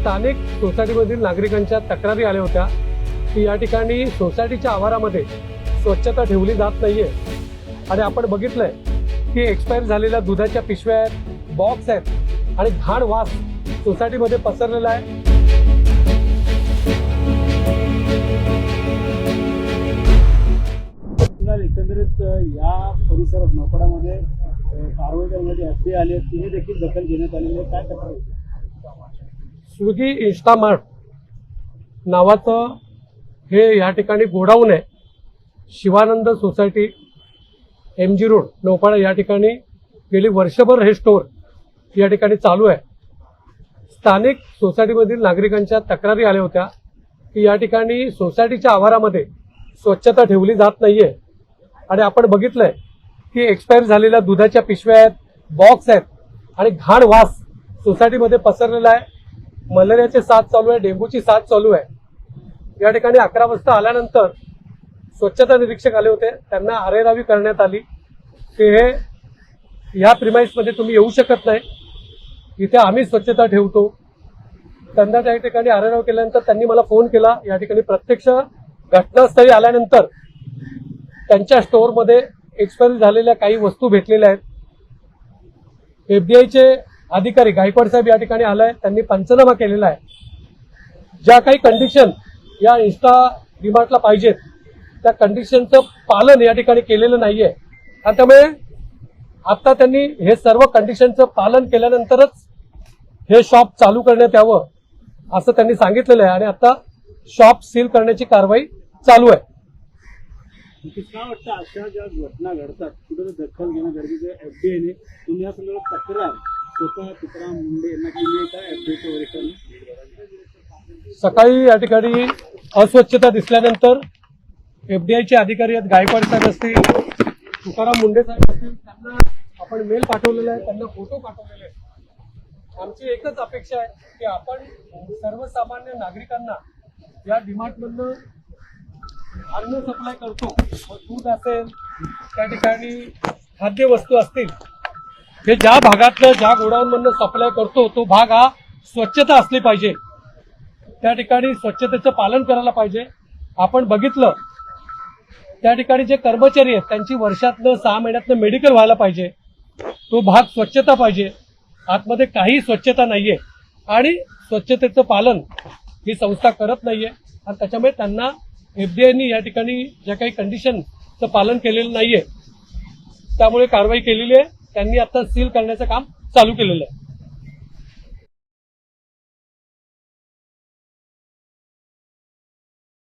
स्थानिक सोसायटीमधील नागरिकांच्या तक्रारी आल्या होत्या की या ठिकाणी सोसायटीच्या आवारामध्ये स्वच्छता ठेवली जात नाहीये आणि आपण बघितलंय की एक्सपायर झालेल्या दुधाच्या पिशव्या आहेत, बॉक्स आहेत आणि घाण वास सोसायटीमध्ये पसरलेला आहे। एकंदरीत या परिसरात नौपाड्यामध्ये कारवाई करण्यासाठी एफडी आली आहे, तुम्ही देखील दखल घेण्यात आलेली आहे, काय तक्रार होती? स्विगी इंस्टामार्ट नावाचं हे या ठिकाणी गोडाऊन आहे। Shivanand society MG road Naupada या ठिकाणी गेली वर्षभर हे स्टोअर या ठिकाणी चालू आहे। स्थानिक सोसायटीमधील नागरिकांच्या तक्रारी आल्या होत्या की या ठिकाणी सोसायटीच्या आवारामध्ये स्वच्छता ठेवली जात नाहीये आणि आपण बघितलंय की एक्सपायर झालेल्या दुधाच्या पिशव्या आहेत, बॉक्स आहेत आणि घाण वास सोसायटीमध्ये पसरलेला आहे। मलेरियाची साथ चालू आहे, डेंग्यूची साथ चालू आहे। या ठिकाणी 11 वाजता आल्यानंतर स्वच्छता निरीक्षक आले होते, त्यांना आरेरावी करण्यात आली की हे या प्रिमाइसमध्ये तुम्ही येऊ शकत नाही, इथे आम्ही स्वच्छता ठेवतो। त्यांना त्या ठिकाणी आरेरावी केल्यानंतर त्यांनी मला फोन केला। या ठिकाणी प्रत्यक्ष घटनास्थळी आल्यानंतर त्यांच्या स्टोअरमध्ये एक्सपायर झालेल्या काही वस्तू भेटलेल्या आहेत। FDIचे अधिकारी गायकवाड साहेब या ठिकाणी आलाय, त्यांनी पंचनामा केलेला आहे। ज्या काही कंडिशन या इंस्टा डीमार्टला पाहिजेत त्या कंडिशनचं पालन या ठिकाणी केलेलं नाहीये आणि त्यामुळे आता त्यांनी हे सर्व कंडिशनचं पालन केल्यानंतरच हे शॉप चालू करण्यात यावं असं त्यांनी सांगितलेलं आहे आणि आता शॉप सील करण्याची कारवाई चालू आहे। काय वाटतं अशा ज्या घटना घडतात कुठे दखल घेणं गरजेचं आहे? FDIने तुम्ही या संदर्भात तक्रार स्वतः तुकाराम मुंडे यांना केली आहे का? FDIच्या वरिष्ठांनी सकाळी या ठिकाणी अस्वच्छता दिसल्यानंतर FDIचे अधिकारी आहेत, गायकवाड साहेब असतील, तुकाराम मुंडे साहेब असतील, त्यांना आपण मेल पाठवलेला आहे, त्यांना फोटो पाठवलेले आहेत। आमची एकच अपेक्षा आहे की आपण सर्वसामान्य नागरिकांना या डीमार्टमधनं अन्न सप्लाय करतो, दूध असेल, त्या ठिकाणी खाद्यवस्तू असतील, हे ज्या भागातलं ज्या गोडाऊनमधनं सप्लाय करतो तो भाग हा स्वच्छता असली पाहिजे, त्या ठिकाणी स्वच्छतेचं पालन करायला पाहिजे। आपण बघितलं त्या ठिकाणी जे कर्मचारी आहेत त्यांची वर्षातनं 6 महिन्यातनं मेडिकल व्हायला पाहिजे, तो भाग स्वच्छता पाहिजे। आतमध्ये काही स्वच्छता नाहीये आणि स्वच्छतेचं पालन ही संस्था करत नाहीये आणि त्याच्यामुळे त्यांना FDIने या ठिकाणी ज्या काही कंडिशनचं पालन केलेलं नाहीये त्यामुळे कारवाई केलेली आहे। त्यांनी आता सील करण्याचं काम चालू केलेलं आहे।